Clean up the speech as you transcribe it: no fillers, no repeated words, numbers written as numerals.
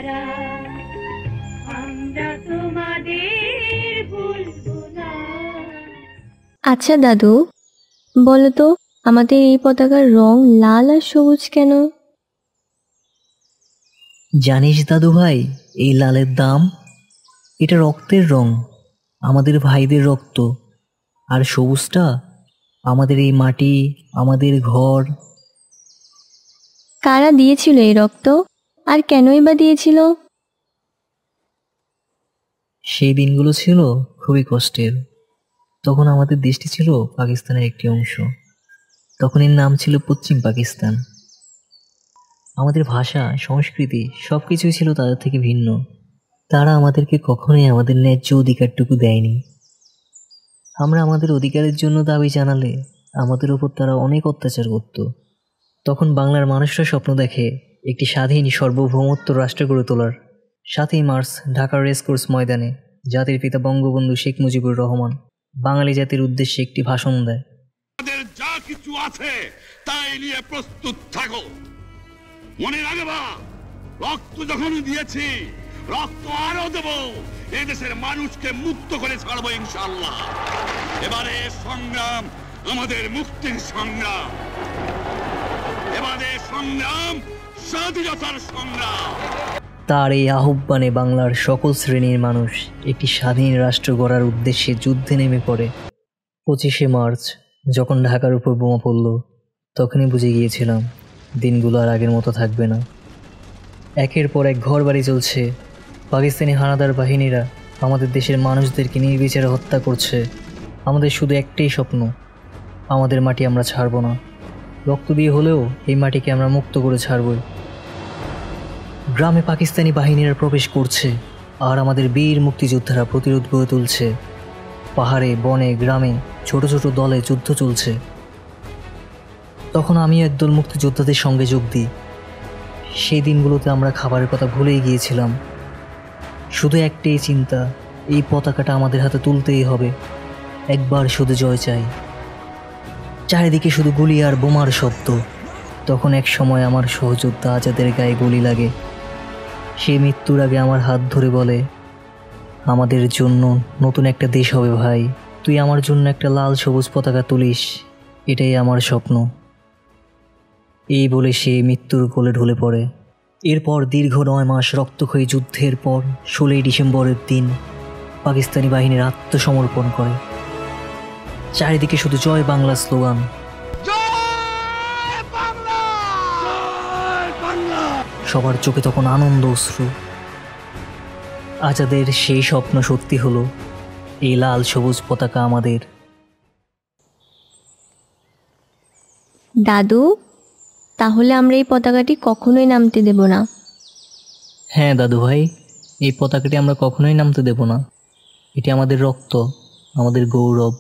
ছাড়া আমরা তোমাদের ভুলবো না। আচ্ছা দাদু, বলো তো আমাদের এই পতাকার রং লাল আর সবুজ কেন? জানিস দাদু ভাই, এই লালের দাম? এটা রক্তের রং, আমাদের ভাইদের রক্ত। আর সবুজটা আমাদের এই মাটি, আমাদের ঘর। কারা দিয়েছিল এই রক্ত, আর কেনই বা দিয়েছিল? সেই দিনগুলো ছিল খুবই কষ্টের। তখন আমাদের দেশটি ছিল পাকিস্তানের একটি অংশ। তখন এর নাম ছিল পশ্চিম পাকিস্তান। আমাদের ভাষা, সংস্কৃতি সব কিছুই ছিল তাদের থেকে ভিন্ন। তারা আমাদেরকে কখনোই আমাদের ন্যায্য অধিকারটুকু দেয়নি। আমরা আমাদের অধিকারের জন্য দাবি জানালে আমাদের ওপর তারা অনেক অত্যাচার করত। তখন বাংলার মানুষরা স্বপ্ন দেখে একটি স্বাধীন সার্বভৌমত্ব রাষ্ট্র গড়ে তোলার। ৭ই মার্চ ঢাকার রেসকোর্স ময়দানে জাতির পিতা বঙ্গবন্ধু শেখ মুজিবুর রহমান বাঙালি জাতির উদ্দেশ্যে একটি ভাষণ দেয়। আমাদের যা কিছু আছে তাই নিয়ে প্রস্তুত থাকো। মনে রাখবা, রক্ত যখন দিয়েছি, রক্ত আরো দেব। এদেশের মানুষকে মুক্ত করে ছাড়বো ইনশাআল্লাহ। এবারে সংগ্রাম আমাদের মুক্তির সংগ্রাম, এবারে সংগ্রাম স্বাধীনতার সংগ্রাম। তার এই আহ্বানে বাংলার সকল শ্রেণীর মানুষ একটি স্বাধীন রাষ্ট্র গড়ার উদ্দেশ্যে যুদ্ধে নেমে পড়ে। 25শে মার্চ যখন ঢাকার উপর বোমা পড়ল, তখনই বুঝে গিয়েছিলাম দিনগুলো আর আগের মতো থাকবে না। একের পর এক ঘর বাড়ি চলছে। পাকিস্তানি হানাদার বাহিনীরা আমাদের দেশের মানুষদেরকে নির্বিচারে হত্যা করছে। আমাদের শুধু একটাই স্বপ্ন, আমাদের মাটি আমরা ছাড়ব না। রক্ত দিয়ে হলেও এই মাটিকে আমরা মুক্ত করে ছাড়বই। গ্রামে পাকিস্তানি বাহিনীরা প্রবেশ করছে, আর আমাদের বীর মুক্তিযোদ্ধারা প্রতিরোধ গড়ে তুলছে। পাহাড়ে, বনে, গ্রামে ছোট ছোট দলে যুদ্ধ চলছে। তখন আমি একদল মুক্তিযোদ্ধাদের সঙ্গে যোগ দিই। সেই দিনগুলোতে আমরা খাবারের কথা ভুলেই গিয়েছিলাম। শুধু একটাই চিন্তা, এই পতাকাটা আমাদের হাতে তুলতেই হবে। একবার শুধু জয় চাই। চারিদিকে শুধু গুলি আর বোমার শব্দ। তখন এক সময় আমার সহযোদ্ধা আজাদের গায়ে গুলি লাগে। সে মৃত্যুর আগে আমার হাত ধরে বলে, আমাদের জন্য নতুন একটা দেশ হবে ভাই, তুই আমার জন্য একটা লাল সবুজ পতাকা তুলিস, এটাই আমার স্বপ্ন। এই বলে সে মৃত্যুর কোলে ঢলে পড়ে। এরপর দীর্ঘ 9 মাস রক্তক্ষয়ী যুদ্ধের পর 16ই ডিসেম্বরের দিন পাকিস্তানি বাহিনীর আত্মসমর্পণ করে। চারিদিকে শুধু জয় বাংলা স্লোগান। সবার চোখে তখন আনন্দ অশ্রু। আজাদের সেই স্বপ্ন সত্যি হলো, এই লাল সবুজ পতাকা আমাদের। দাদু, তাহলে আমরা এই পতাকাটি কখনোই নামতে দেব না। হ্যাঁ দাদু ভাই, এই পতাকাটি আমরা কখনোই নামতে দেব না। এটি আমাদের রক্ত, আমাদের গৌরব।